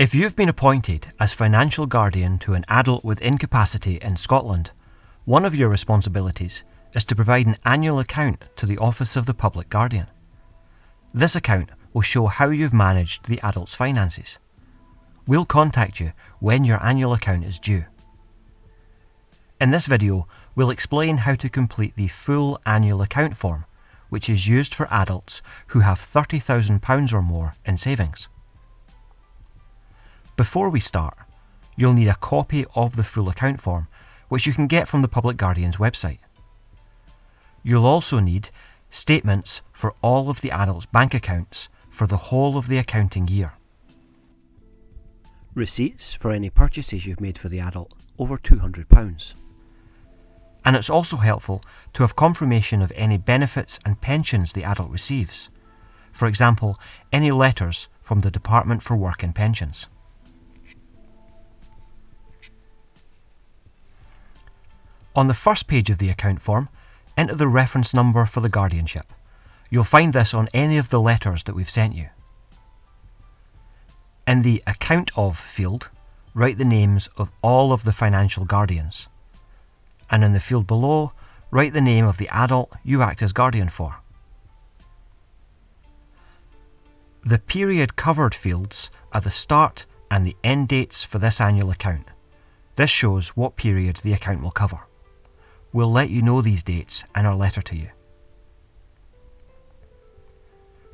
If you've been appointed as financial guardian to an adult with incapacity in Scotland, one of your responsibilities is to provide an annual account to the Office of the Public Guardian. This account will show how you've managed the adult's finances. We'll contact you when your annual account is due. In this video, we'll explain how to complete the full annual account form, which is used for adults who have £30,000 or more in savings. Before we start, you'll need a copy of the full account form, which you can get from the Public Guardian's website. You'll also need statements for all of the adult's bank accounts for the whole of the accounting year. Receipts for any purchases you've made for the adult over £200. And it's also helpful to have confirmation of any benefits and pensions the adult receives. For example, any letters from the Department for Work and Pensions. On the first page of the account form, enter the reference number for the guardianship. You'll find this on any of the letters that we've sent you. In the Account Of field, write the names of all of the financial guardians. And in the field below, write the name of the adult you act as guardian for. The period covered fields are the start and the end dates for this annual account. This shows what period the account will cover. We'll let you know these dates in our letter to you.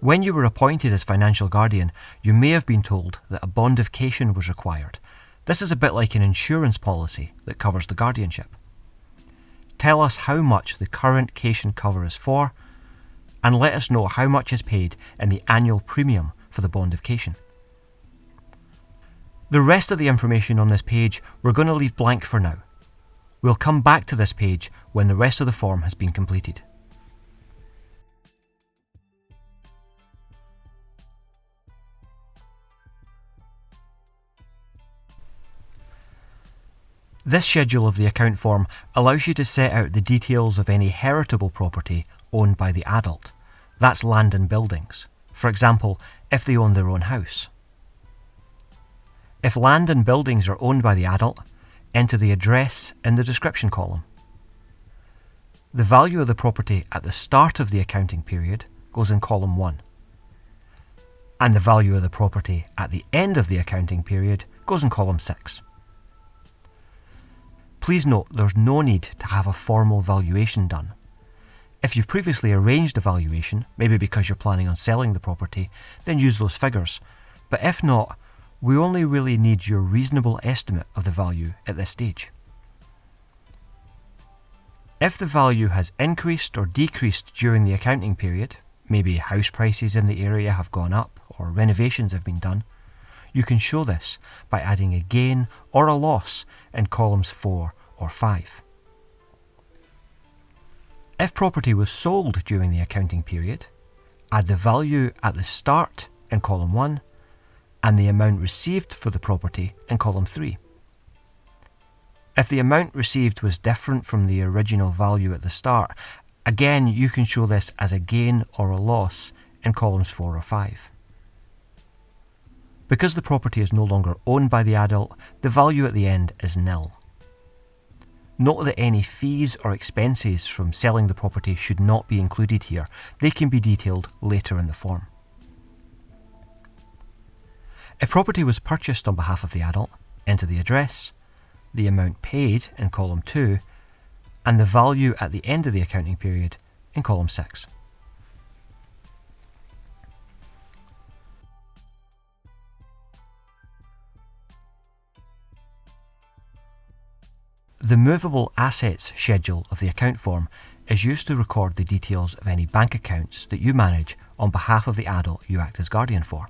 When you were appointed as financial guardian, you may have been told that a bondification was required. This is a bit like an insurance policy that covers the guardianship. Tell us how much the current cation cover is for, and let us know how much is paid in the annual premium for the bondification. The rest of the information on this page we're going to leave blank for now. We'll come back to this page when the rest of the form has been completed. This schedule of the account form allows you to set out the details of any heritable property owned by the adult. That's land and buildings. For example, if they own their own house. If land and buildings are owned by the adult, enter the address in the description column. The value of the property at the start of the accounting period goes in column 1. And the value of the property at the end of the accounting period goes in column 6. Please note there's no need to have a formal valuation done. If you've previously arranged a valuation, maybe because you're planning on selling the property, then use those figures. But if not, we only really need your reasonable estimate of the value at this stage. If the value has increased or decreased during the accounting period, maybe house prices in the area have gone up or renovations have been done, you can show this by adding a gain or a loss in columns 4 or 5. If property was sold during the accounting period, add the value at the start in column 1 and the amount received for the property in column 3. If the amount received was different from the original value at the start, again you can show this as a gain or a loss in columns 4 or 5. Because the property is no longer owned by the adult, the value at the end is nil. Note that any fees or expenses from selling the property should not be included here. They can be detailed later in the form. If property was purchased on behalf of the adult, enter the address, the amount paid in column 2, and the value at the end of the accounting period in column 6. The Moveable Assets schedule of the account form is used to record the details of any bank accounts that you manage on behalf of the adult you act as guardian for,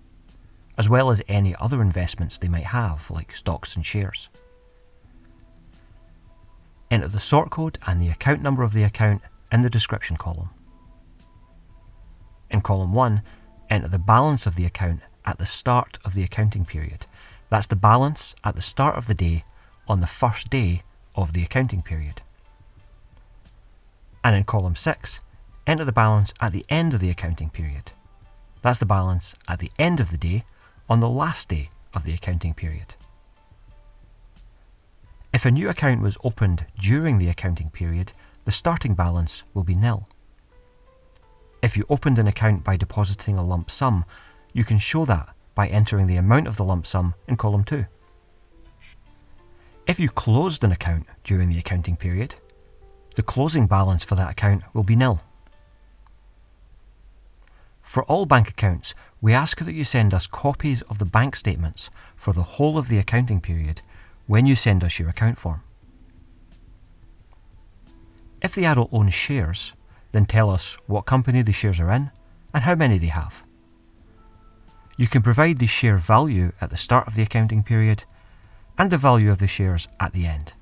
as well as any other investments they might have, like stocks and shares. Enter the sort code and the account number of the account in the description column. In column 1, enter the balance of the account at the start of the accounting period. That's the balance at the start of the day on the first day of the accounting period. And in column 6, enter the balance at the end of the accounting period. That's the balance at the end of the day on the last day of the accounting period. If a new account was opened during the accounting period, the starting balance will be nil. If you opened an account by depositing a lump sum, you can show that by entering the amount of the lump sum in column 2. If you closed an account during the accounting period, the closing balance for that account will be nil. For all bank accounts, we ask that you send us copies of the bank statements for the whole of the accounting period when you send us your account form. If the adult owns shares, then tell us what company the shares are in and how many they have. You can provide the share value at the start of the accounting period and the value of the shares at the end.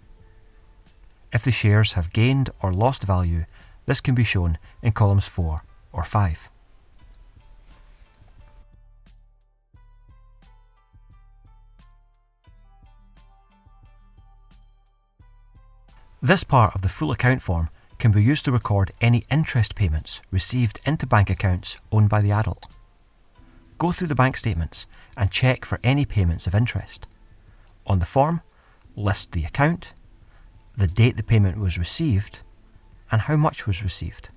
If the shares have gained or lost value, this can be shown in columns 4 or 5. This part of the full account form can be used to record any interest payments received into bank accounts owned by the adult. Go through the bank statements and check for any payments of interest. On the form, list the account, the date the payment was received, and how much was received.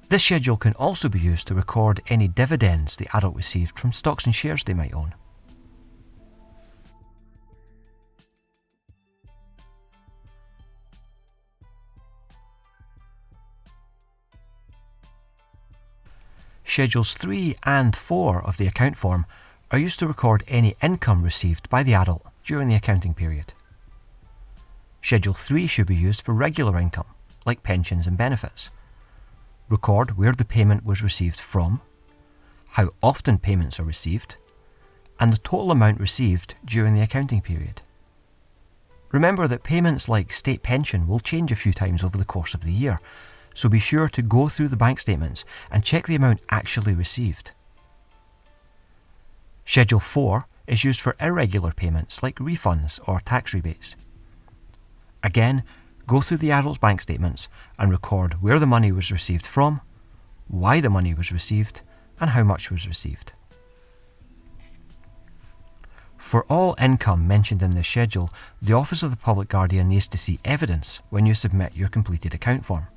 This schedule can also be used to record any dividends the adult received from stocks and shares they might own. Schedules 3 and 4 of the account form are used to record any income received by the adult during the accounting period. Schedule 3 should be used for regular income, like pensions and benefits. Record where the payment was received from, how often payments are received, and the total amount received during the accounting period. Remember that payments like state pension will change a few times over the course of the year, so be sure to go through the bank statements and check the amount actually received. Schedule 4 is used for irregular payments like refunds or tax rebates. Again, go through the adult's bank statements and record where the money was received from, why the money was received, and how much was received. For all income mentioned in this schedule, the Office of the Public Guardian needs to see evidence when you submit your completed account form.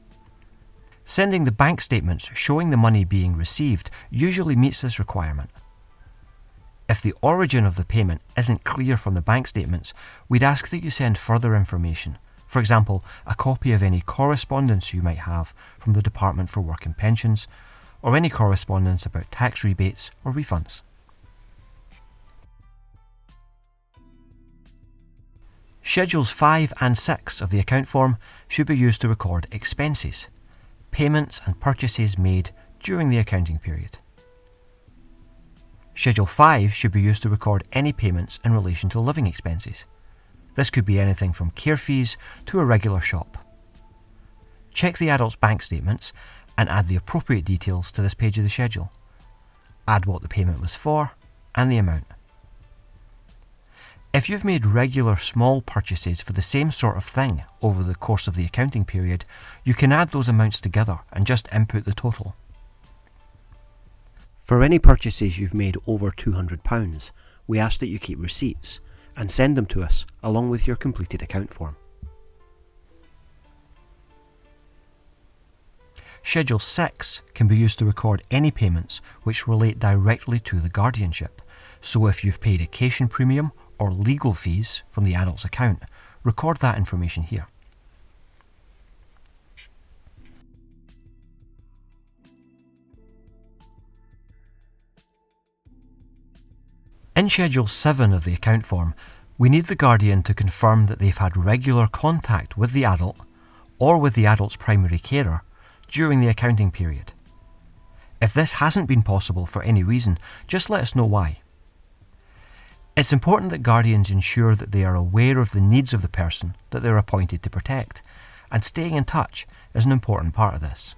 Sending the bank statements showing the money being received usually meets this requirement. If the origin of the payment isn't clear from the bank statements, we'd ask that you send further information, for example, a copy of any correspondence you might have from the Department for Work and Pensions, or any correspondence about tax rebates or refunds. Schedules 5 and 6 of the account form should be used to record expenses, payments and purchases made during the accounting period. Schedule 5 should be used to record any payments in relation to living expenses. This could be anything from care fees to a regular shop. Check the adult's bank statements and add the appropriate details to this page of the schedule. Add what the payment was for and the amount. If you've made regular small purchases for the same sort of thing over the course of the accounting period, you can add those amounts together and just input the total. For any purchases you've made over £200, we ask that you keep receipts and send them to us along with your completed account form. Schedule 6 can be used to record any payments which relate directly to the guardianship. So if you've paid occasion premium or legal fees from the adult's account, record that information here. In Schedule 7 of the account form, we need the guardian to confirm that they've had regular contact with the adult or with the adult's primary carer during the accounting period. If this hasn't been possible for any reason, just let us know why. It's important that guardians ensure that they are aware of the needs of the person that they're appointed to protect, and staying in touch is an important part of this.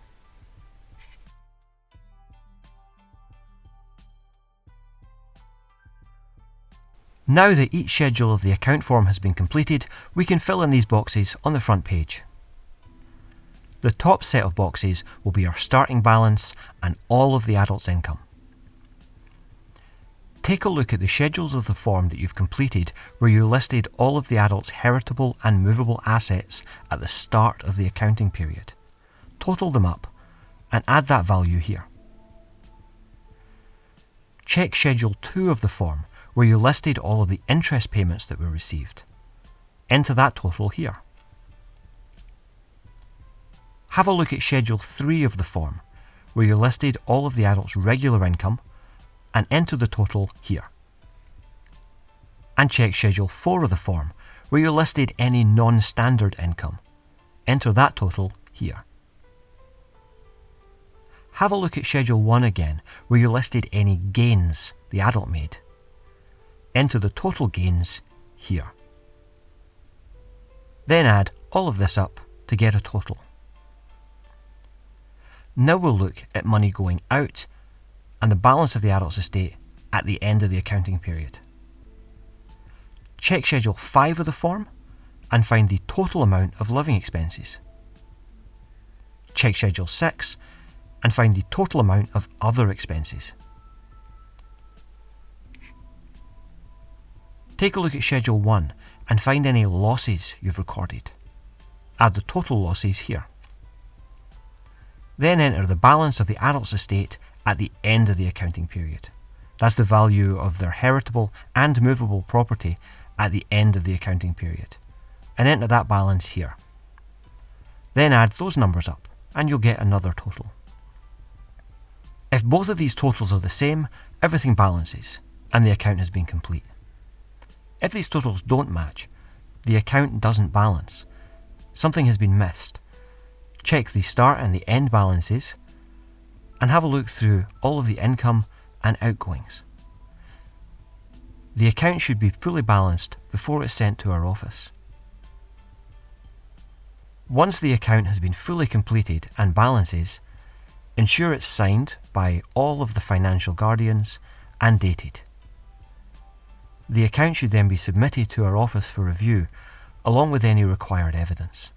Now that each schedule of the account form has been completed, we can fill in these boxes on the front page. The top set of boxes will be our starting balance and all of the adult's income. take a look at the schedules of the form that you've completed where you listed all of the adult's heritable and movable assets at the start of the accounting period. Total them up and add that value here. Check Schedule 2 of the form where you listed all of the interest payments that were received. Enter that total here. Have a look at Schedule 3 of the form where you listed all of the adult's regular income and enter the total here. And check Schedule 4 of the form where you listed any non-standard income. Enter that total here. Have a look at Schedule 1 again where you listed any gains the adult made. Enter the total gains here. Then add all of this up to get a total. Now we'll look at money going out and the balance of the adult's estate at the end of the accounting period. Check Schedule 5 of the form and find the total amount of living expenses. Check Schedule 6 and find the total amount of other expenses. Take a look at Schedule 1 and find any losses you've recorded. Add the total losses here. Then enter the balance of the adult's estate at the end of the accounting period. That's the value of their heritable and movable property at the end of the accounting period. And enter that balance here. Then add those numbers up and you'll get another total. If both of these totals are the same, everything balances and the account has been complete. If these totals don't match, the account doesn't balance. Something has been missed. Check the start and the end balances and have a look through all of the income and outgoings. The account should be fully balanced before it's sent to our office. Once the account has been fully completed and balances, ensure it's signed by all of the financial guardians and dated. The account should then be submitted to our office for review, along with any required evidence.